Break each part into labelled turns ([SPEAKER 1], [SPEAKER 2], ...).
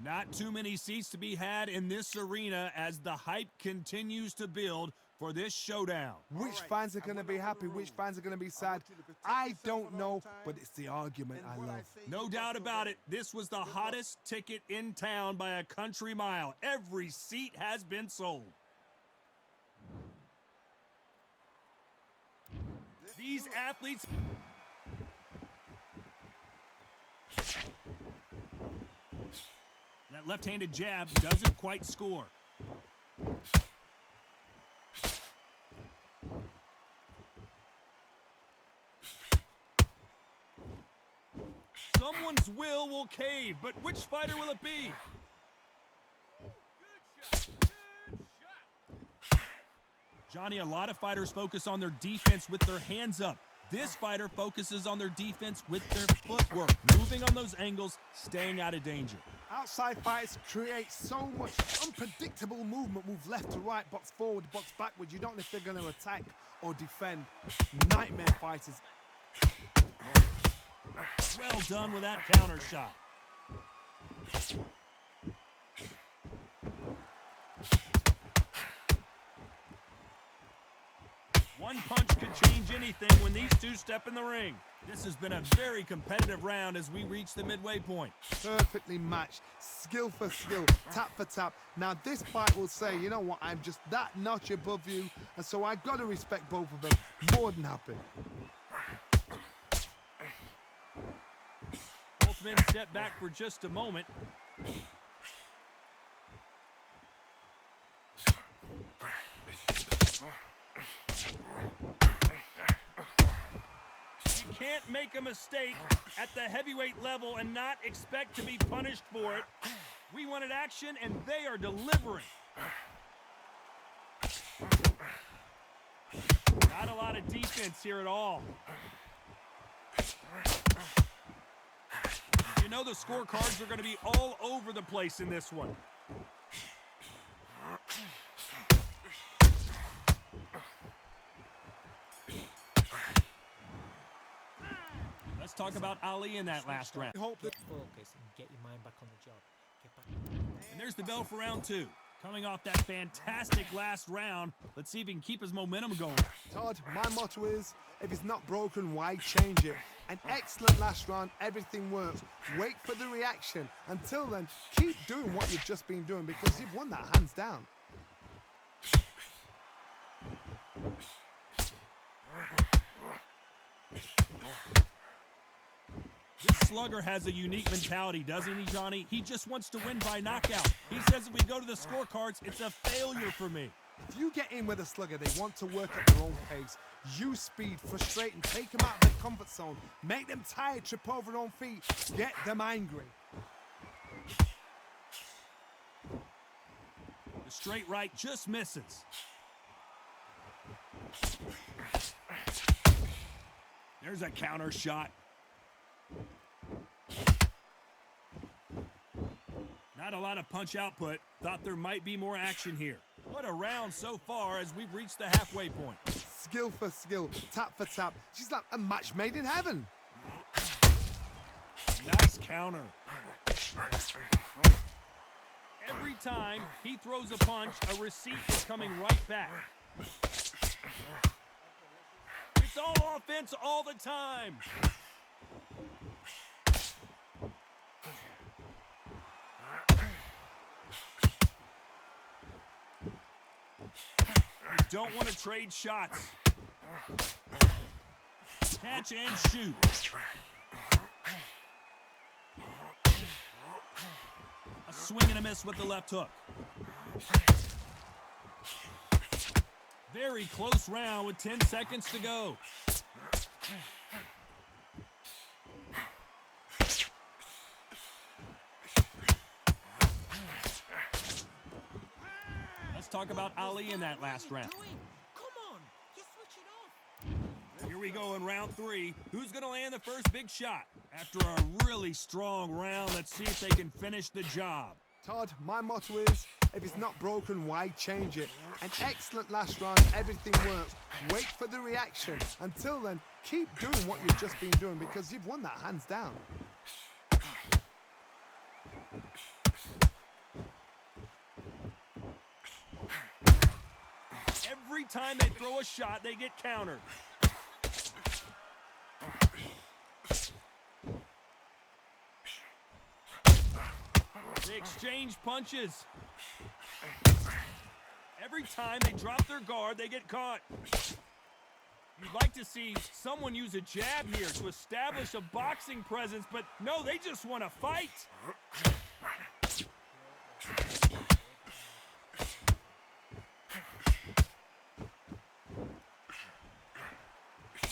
[SPEAKER 1] Not too many seats to be had in this arena as the hype continues to build for this showdown.
[SPEAKER 2] Which fans are going to be happy? Which fans are going to be sad? I don't know, but it's the argument I love.
[SPEAKER 1] No doubt about it, this was the hottest ticket in town by a country mile. Every seat has been sold. These athletes... That left-handed jab doesn't quite score. Someone's will cave, but which fighter will it be? Johnny, a lot of fighters focus on their defense with their hands up. This fighter focuses on their defense with their footwork, moving on those angles, staying out of danger.
[SPEAKER 2] Outside fights create so much unpredictable movement. Move left to right, box forward, box backwards. You don't know if they're going to attack or defend. Nightmare fighters.
[SPEAKER 1] Well done with that counter shot. One punch could change anything when these two step in the ring. This has been a very competitive round as we reach the midway point.
[SPEAKER 2] Perfectly matched, skill for skill, tap for tap. Now this fight will say, you know what, I'm just that notch above you, and so I've got to respect both of them. More than happy.
[SPEAKER 1] Both men step back for just a moment. You can't make a mistake at the heavyweight level and not expect to be punished for it. We wanted action, and they are delivering. Not a lot of defense here at all. You know the scorecards are going to be all over the place in this one. Let's talk about Ali in that last round.
[SPEAKER 3] Focus and get your mind back on the job. Get back.
[SPEAKER 1] And there's the bell for round two. Coming off that fantastic last round, let's see if he can keep his momentum going.
[SPEAKER 2] Todd, my motto is, if it's not broken, why change it? An excellent last round, everything works. Wait for the reaction. Until then, keep doing what you've just been doing because you've won that hands down.
[SPEAKER 1] This slugger has a unique mentality, doesn't he, Johnny? He just wants to win by knockout. He says if we go to the scorecards, it's a failure for me.
[SPEAKER 2] If you get in with a slugger, they want to work at their own pace. Use speed, frustrate them, take them out of their comfort zone. Make them tired, trip over their own feet, get them angry.
[SPEAKER 1] The straight right just misses. There's a counter shot. Not a lot of punch output. Thought there might be more action here. What a round so far as we've reached the halfway point.
[SPEAKER 2] Skill for skill, tap for tap. She's like a match made in heaven.
[SPEAKER 1] Nice counter. Every time he throws a punch, a receipt is coming right back. It's all offense all the time. You don't want to trade shots. Catch and shoot. A swing and a miss with the left hook. Very close round with 10 seconds to go. Let's talk about Ali in that last round.
[SPEAKER 3] Come on, just switch it off.
[SPEAKER 1] Here we go in round three. Who's going to land the first big shot? After a really strong round, let's see if they can finish the job.
[SPEAKER 2] Todd, my motto is, if it's not broken, why change it? An excellent last round, everything works. Wait for the reaction. Until then, keep doing what you've just been doing because you've won that hands down.
[SPEAKER 1] Every time they throw a shot, they get countered. They exchange punches. Every time they drop their guard, they get caught. You'd like to see someone use a jab here to establish a boxing presence, but no, they just want to fight.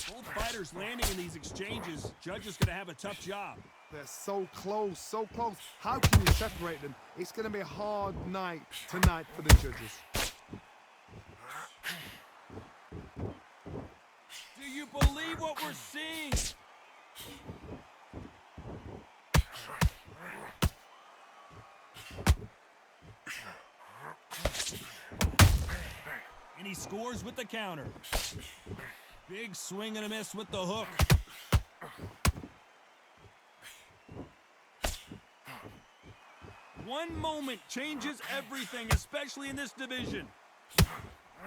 [SPEAKER 1] Both fighters landing in these exchanges. Judge is going to have a tough job.
[SPEAKER 2] They're so close, so close. How can you separate them? It's going to be a hard night tonight for the judges.
[SPEAKER 1] Do you believe what we're seeing? And he scores with the counter. Big swing and a miss with the hook. One moment changes everything, especially in this division.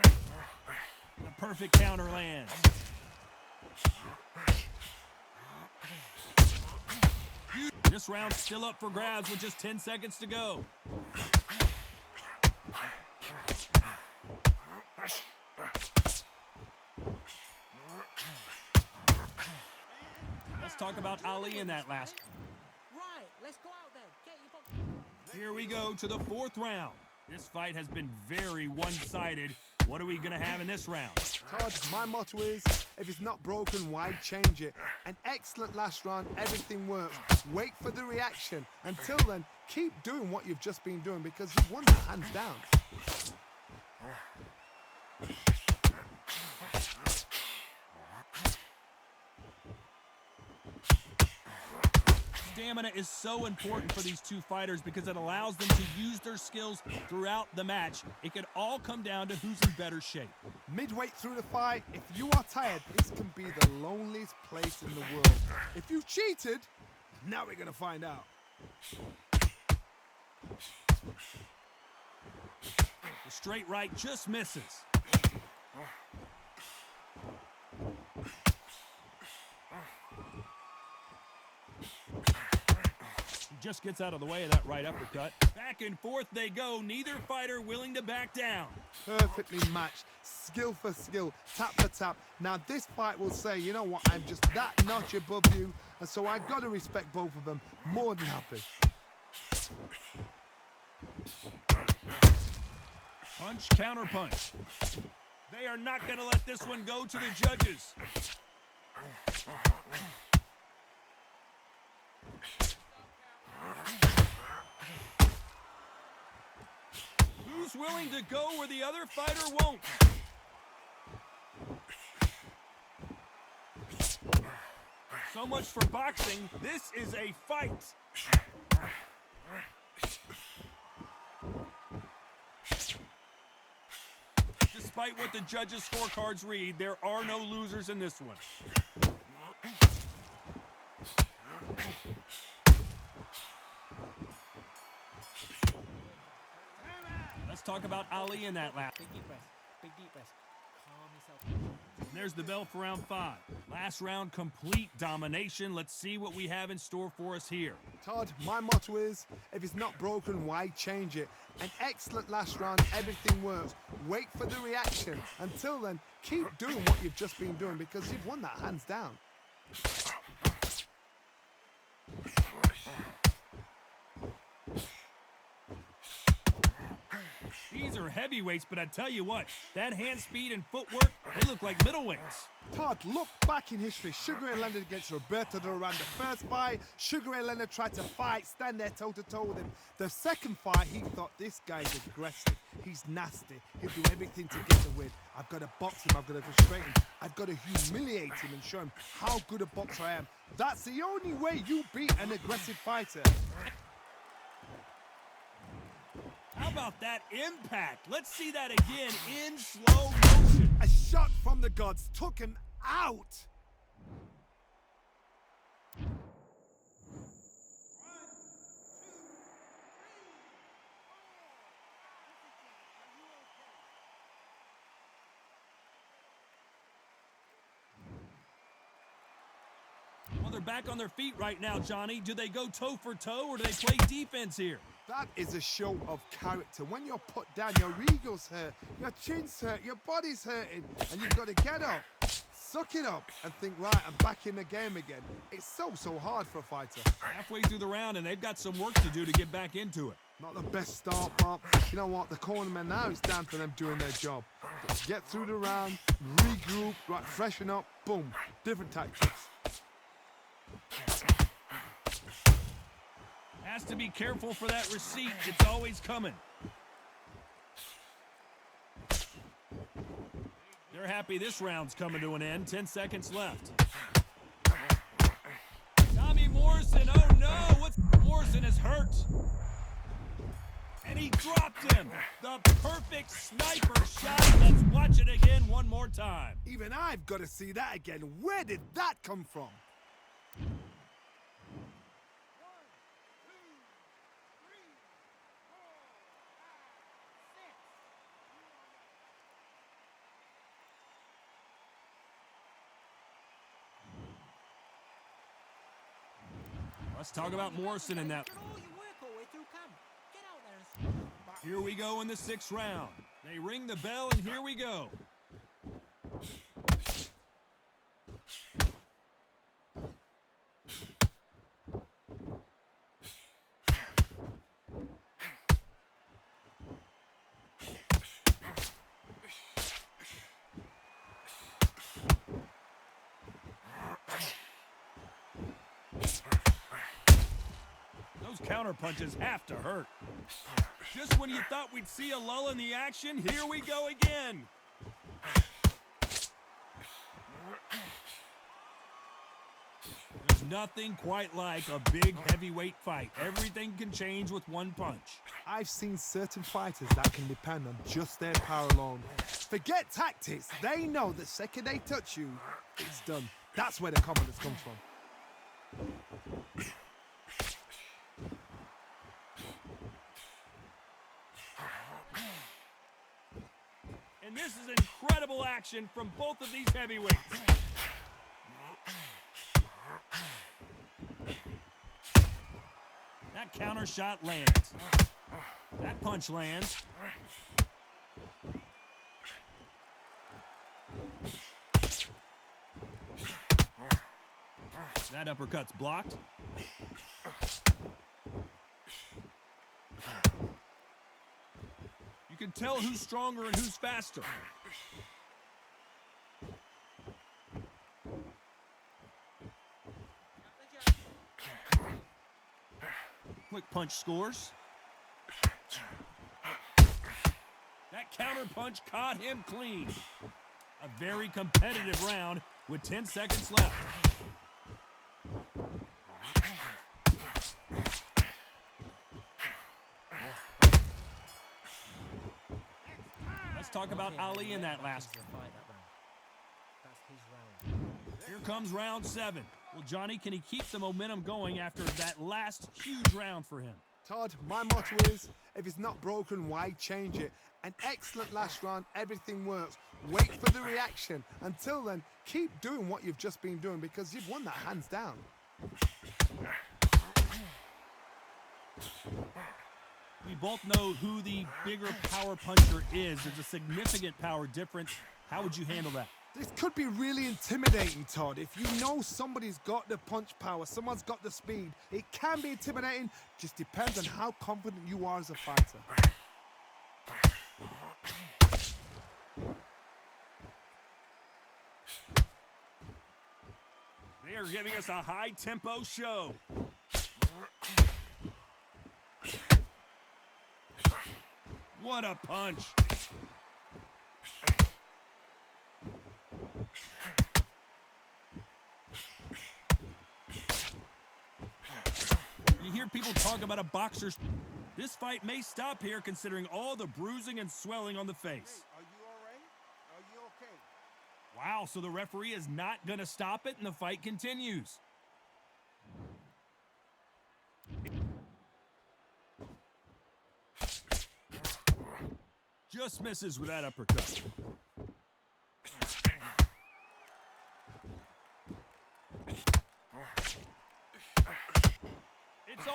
[SPEAKER 1] The perfect counter lands. This round's still up for grabs with just 10 seconds to go. Let's talk about Ali in that last.
[SPEAKER 3] Right, let's go out there. Get your
[SPEAKER 1] Here we go to the fourth round. This fight has been very one-sided. What are we going to have in this round?
[SPEAKER 2] Todd, my motto is, if it's not broken, why change it? An excellent last round, everything works. Wait for the reaction. Until then, keep doing what you've just been doing because you've won that hands down.
[SPEAKER 1] Stamina is so important for these two fighters because it allows them to use their skills throughout the match. It could all come down to who's in better shape.
[SPEAKER 2] Midway through the fight, if you are tired, this can be the loneliest place in the world. If you cheated, now we're going to find out.
[SPEAKER 1] The straight right just misses. Just gets out of the way of that right uppercut. Back and forth they go, neither fighter willing to back down.
[SPEAKER 2] Perfectly matched, skill for skill, tap for tap. Now this fight will say, you know what, I'm just that notch above you, and so I've got to respect both of them. More than happy.
[SPEAKER 1] Punch, counter punch. They are not going to let this one go to the judges. Who's willing to go where the other fighter won't? So much for boxing. This is a fight. Despite what the judges' scorecards read, there are no losers in this one. Let's talk about Ali in that lap.
[SPEAKER 3] big deep breath. Big deep breath. Calm yourself.
[SPEAKER 1] And there's the bell for round 5. Last round, complete domination. Let's see what we have in store for us here.
[SPEAKER 2] Todd, my motto is, if it's not broken, why change it? An excellent last round, everything works. Wait for the reaction. Until then, keep doing what you've just been doing because you've won that hands down.
[SPEAKER 1] These are heavyweights, but I tell you what, that hand speed and footwork, they look like middleweights.
[SPEAKER 2] Todd, look back in history. Sugar Ray Leonard against Roberto Duran. The first fight, Sugar Ray Leonard tried to fight, stand there toe-to-toe with him. The second fight, he thought, this guy's aggressive. He's nasty. He'll do everything to get the win. I've got to box him. I've got to frustrate him. I've got to humiliate him and show him how good a boxer I am. That's the only way you beat an aggressive fighter.
[SPEAKER 1] How about that impact? Let's see that again in slow motion.
[SPEAKER 2] A shot from the gods took him out.
[SPEAKER 1] they're back on their feet right now, Johnny. Do they go toe for toe or do they play defense here?
[SPEAKER 2] That is a show of character. When you're put down, your ego's hurt, your chin's hurt, your body's hurting, and you've got to get up, suck it up, and think, right, I'm back in the game again. It's so hard for a fighter.
[SPEAKER 1] Halfway through the round, and they've got some work to do to get back into it.
[SPEAKER 2] Not the best start, but you know what? The cornermen now, it's down to them doing their job. Get through the round, regroup, right, freshen up, boom. Different tactics.
[SPEAKER 1] Has to be careful for that receipt. It's always coming. They're happy this round's coming to an end. 10 seconds left. Tommy Morrison, oh no! Morrison is hurt. And he dropped him. The perfect sniper shot. Let's watch it again one more time.
[SPEAKER 2] Even I've got to see that again. Where did that come from?
[SPEAKER 1] Let's talk about Morrison in that. Here we go in the 6th round. They ring the bell, and here we go. Those counter punches have to hurt. Just when you thought we'd see a lull in the action, here we go again. There's nothing quite like a big heavyweight fight. Everything can change with one punch.
[SPEAKER 2] I've seen certain fighters that can depend on just their power alone. Forget tactics. They know the second they touch you, it's done. That's where the confidence comes from.
[SPEAKER 1] And this is incredible action from both of these heavyweights. That counter shot lands. That punch lands. That uppercut's blocked. You can tell who's stronger and who's faster. Quick punch scores. That counter punch caught him clean. A very competitive round with 10 seconds left. Let's talk about Ali in that last round.
[SPEAKER 3] That's his round.
[SPEAKER 1] Here comes round 7. Well, Johnny, can he keep the momentum going after that last huge round for him?
[SPEAKER 2] Todd, my motto is, if it's not broken, why change it? An excellent last round, everything works. Wait for the reaction. Until then, keep doing what you've just been doing because you've won that hands down.
[SPEAKER 1] We both know who the bigger power puncher is. There's a significant power difference. How would you handle that?
[SPEAKER 2] This could be really intimidating, Todd. If you know somebody's got the punch power, someone's got the speed, it can be intimidating. Just depends on how confident you are as a fighter.
[SPEAKER 1] They are giving us a high-tempo show. What a punch. You hear people talk about a boxer's. This fight may stop here considering all the bruising and swelling on the face.
[SPEAKER 2] Are you all right? Are you okay?
[SPEAKER 1] Wow, so the referee is not going to stop it and the fight continues. Just misses with that uppercut.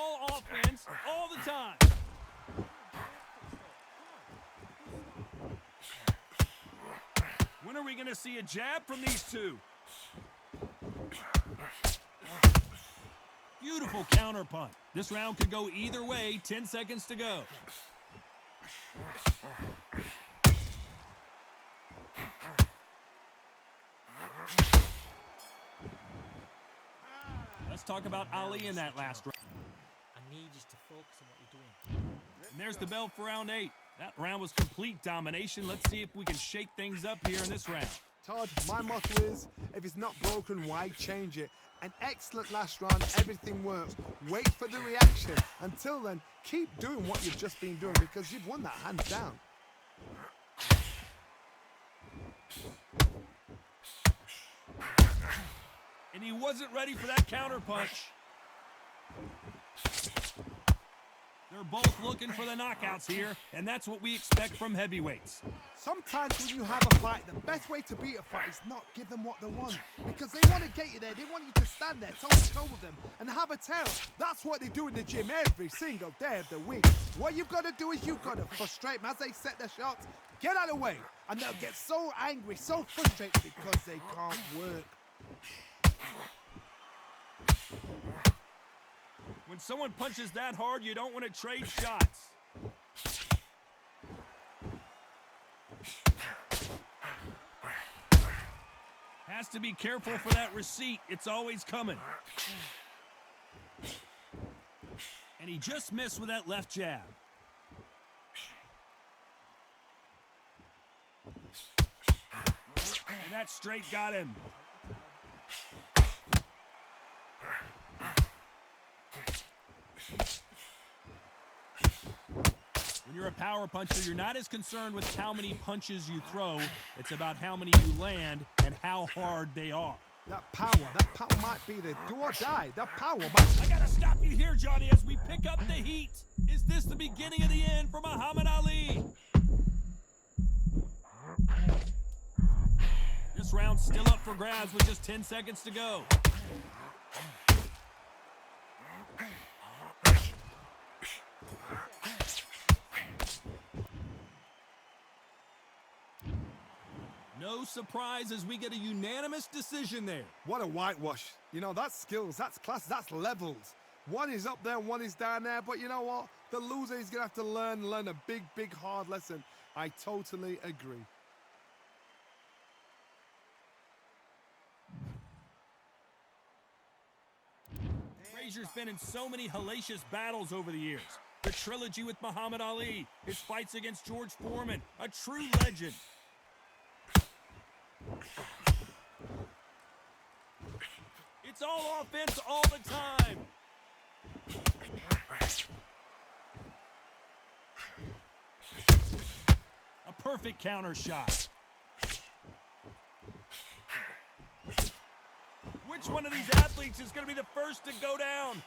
[SPEAKER 1] all offense all the time. When are we going to see a jab from these two? Beautiful counter punch. This round could go either way. 10 seconds to go. Let's talk about Ali in that last round.
[SPEAKER 3] I need you to focus on what you're doing.
[SPEAKER 1] And there's the bell for round 8. That round was complete domination. Let's see if we can shake things up here in this round.
[SPEAKER 2] Todd, my motto is, if it's not broken, why change it? An excellent last round, everything works. Wait for the reaction. Until then, keep doing what you've just been doing because you've won that hands down.
[SPEAKER 1] And he wasn't ready for that counter punch. They're both looking for the knockouts here, and that's what we expect from heavyweights.
[SPEAKER 2] Sometimes when you have a fight, the best way to beat a fight is not give them what they want. Because they want to get you there. They want you to stand there, toe-to-toe with them, and have a tail. That's what they do in the gym every single day of the week. What you've got to do is you've got to frustrate them as they set their shots. Get out of the way. And they'll get so angry, so frustrated because they can't work.
[SPEAKER 1] When someone punches that hard, you don't want to trade shots. Has to be careful for that receipt. It's always coming. And he just missed with that left jab. And that straight got him. When you're a power puncher, you're not as concerned with how many punches you throw. It's about how many you land and how hard they are.
[SPEAKER 2] That power might be the do or die. That power might...
[SPEAKER 1] I gotta stop you here, Johnny, as we pick up the heat. Is this the beginning of the end for Muhammad Ali? This round's still up for grabs with just 10 seconds to go. No surprise as we get a unanimous decision there.
[SPEAKER 2] What a whitewash. You know, that's skills, that's class, that's levels. One is up there, one is down there, but you know what? The loser is going to have to learn a big, big, hard lesson. I totally agree.
[SPEAKER 1] Frazier's been in so many hellacious battles over the years. The trilogy with Muhammad Ali, his fights against George Foreman, a true legend. It's all offense all the time. A perfect counter shot. Which one of these athletes is going to be the first to go down?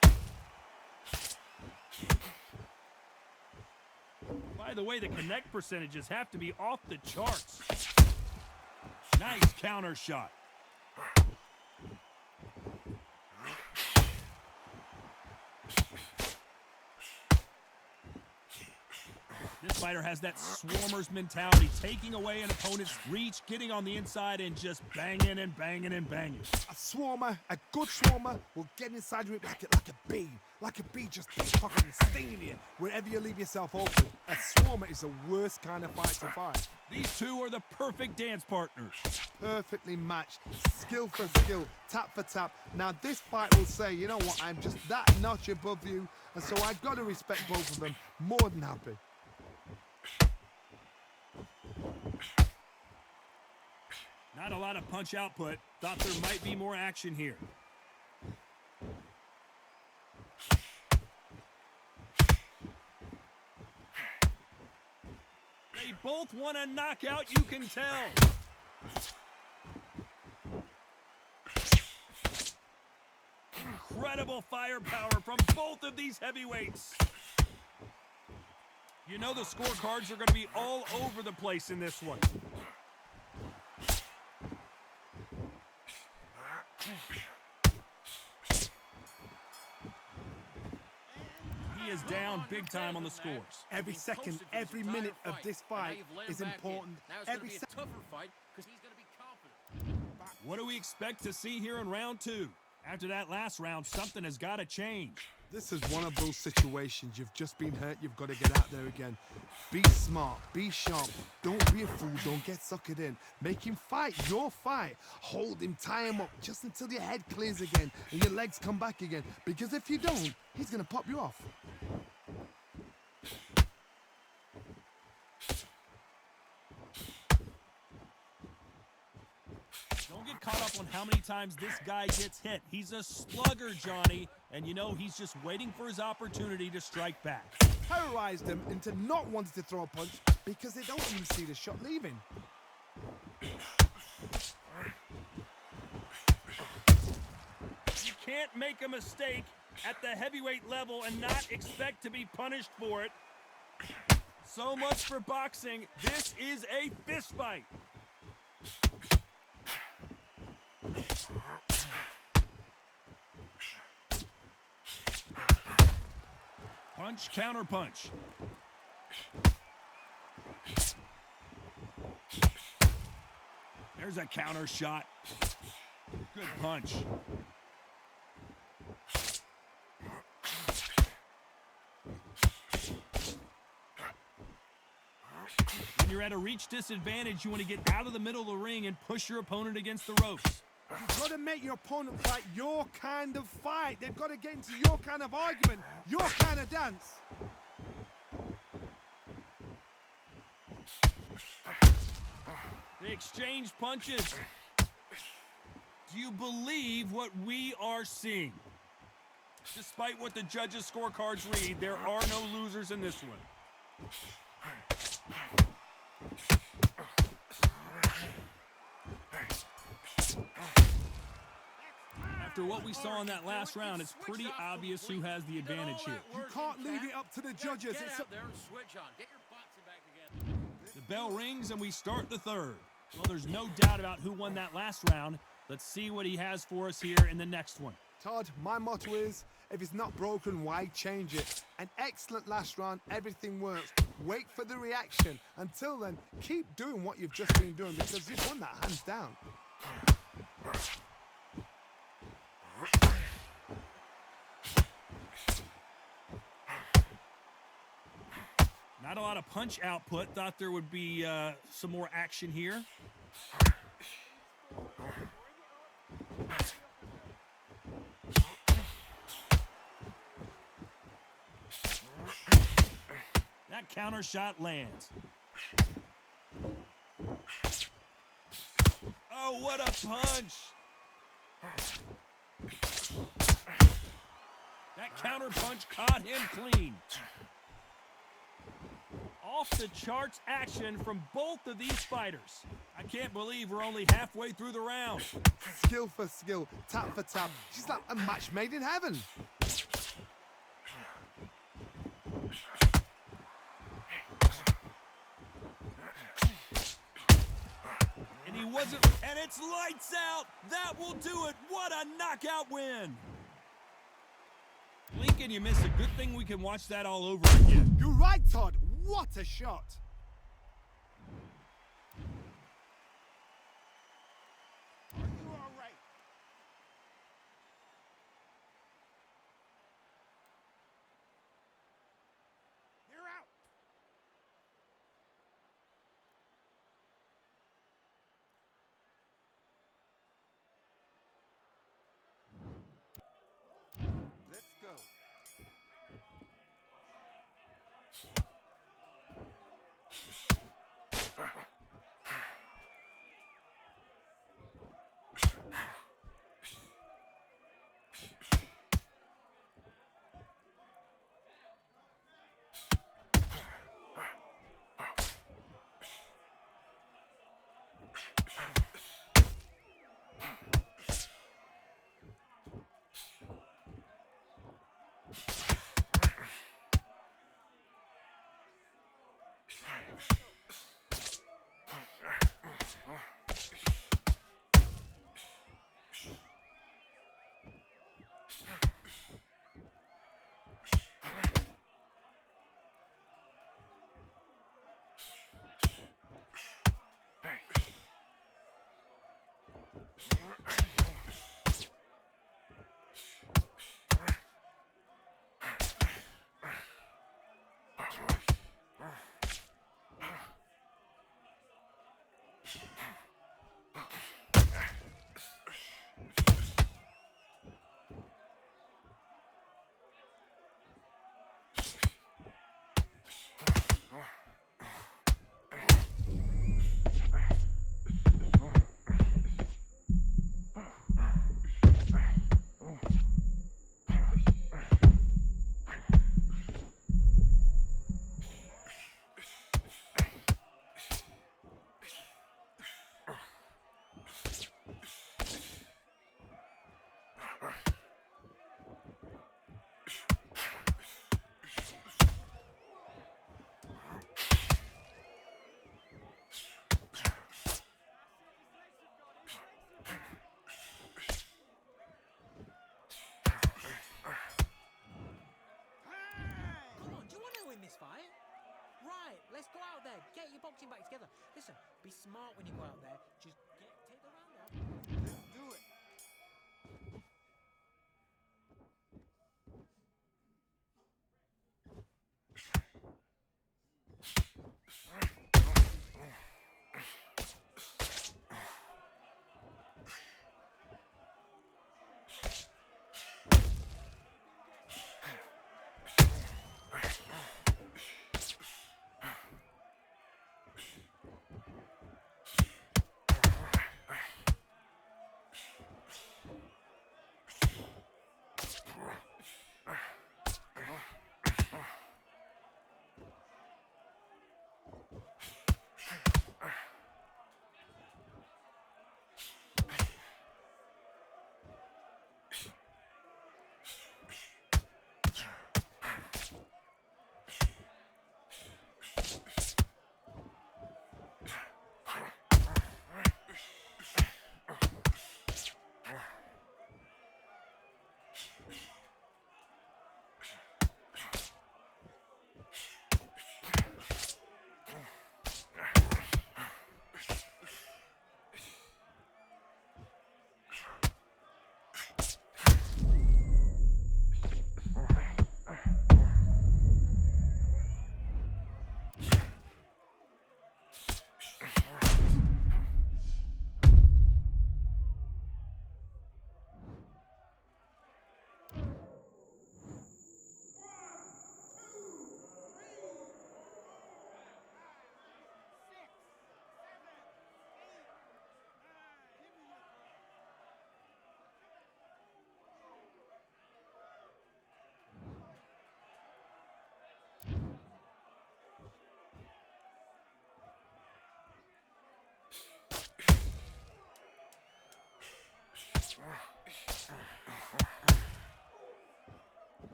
[SPEAKER 1] By the way, the connect percentages have to be off the charts. Nice counter shot. This fighter has that swarmer's mentality, taking away an opponent's reach, getting on the inside, and just banging and banging and banging.
[SPEAKER 2] A swarmer, a good swarmer, will get inside you like a bee. Like a bee just fucking stinging you wherever you leave yourself open. A swarmer is the worst kind of fight to fight.
[SPEAKER 1] These two are the perfect dance partners.
[SPEAKER 2] Perfectly matched, skill for skill, tap for tap. Now this fight will say, you know what, I'm just that notch above you, and so I've got to respect both of them. More than happy.
[SPEAKER 1] Not a lot of punch output. Thought there might be more action here. They both want a knockout, you can tell. Incredible firepower from both of these heavyweights. You know the scorecards are going to be all over the place in this one. He is down big time on the scores.
[SPEAKER 2] Every second, every minute of this fight is important. Every second.
[SPEAKER 4] Tougher fight because he's going to be confident.
[SPEAKER 1] What do we expect to see here in round 2? After that last round, something has got to change.
[SPEAKER 2] This is one of those situations. You've just been hurt. You've got to get out there again. Be smart. Be sharp. Don't be a fool. Don't get suckered in. Make him fight your fight. Hold him. Tie him up just until your head clears again and your legs come back again. Because if you don't, he's going to pop you off.
[SPEAKER 1] Don't get caught up on how many times this guy gets hit. He's a slugger, Johnny, and you know he's just waiting for his opportunity to strike back.
[SPEAKER 2] Terrorized them into not wanting to throw a punch because they don't even see the shot leaving.
[SPEAKER 1] You can't make a mistake at the heavyweight level and not expect to be punished for it. So much for boxing. This is a fist fight. Punch, counter punch. There's a counter shot. Good punch. When you're at a reach disadvantage, you want to get out of the middle of the ring and push your opponent against the ropes.
[SPEAKER 2] You've got to make your opponent fight your kind of fight. They've got to get into your kind of argument, your kind of dance.
[SPEAKER 1] They exchange punches. Do you believe what we are seeing? Despite what the judges' scorecards read, there are no losers in this one. After what we saw in that last round, it's pretty obvious who has the advantage here.
[SPEAKER 2] You can't leave it up to the judges.
[SPEAKER 4] Get
[SPEAKER 2] It's
[SPEAKER 4] out there and switch on. Get your boxing back again.
[SPEAKER 1] The bell rings and we start the third. Well, there's no doubt about who won that last round. Let's see what he has for us here in the next one.
[SPEAKER 2] Todd, my motto is, if it's not broken, why change it? An excellent last round, everything works. Wait for the reaction. Until then, keep doing what you've just been doing because you've won that hands down.
[SPEAKER 1] Not a lot of punch output. Thought there would be some more action here. That counter shot lands. Oh, what a punch! That counter punch caught him clean. Off the charts action from both of these fighters. I can't believe we're only halfway through the round.
[SPEAKER 2] Skill for skill, tap for tap. She's like a match made in heaven.
[SPEAKER 1] And he wasn't, and it's lights out. That will do it. What a knockout win. Lincoln, you miss a good thing we can watch that all over again.
[SPEAKER 2] You're right, Todd. What a shot. Are you all right? You're out. Let's go.
[SPEAKER 3] Right, let's go out there. Get your boxing back together. Listen, be smart when you go out there. Just take the round off.
[SPEAKER 2] Let's do it.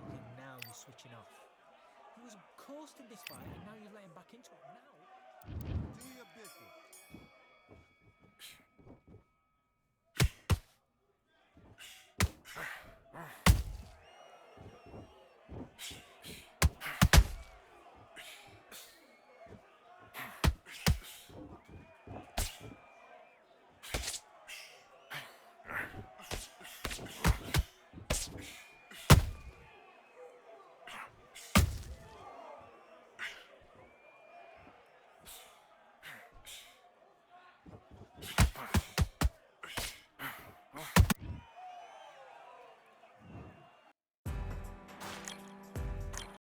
[SPEAKER 3] Okay, now you're switching off. He was coasting this fight, and now you're letting back into it. Now,
[SPEAKER 2] Do your business.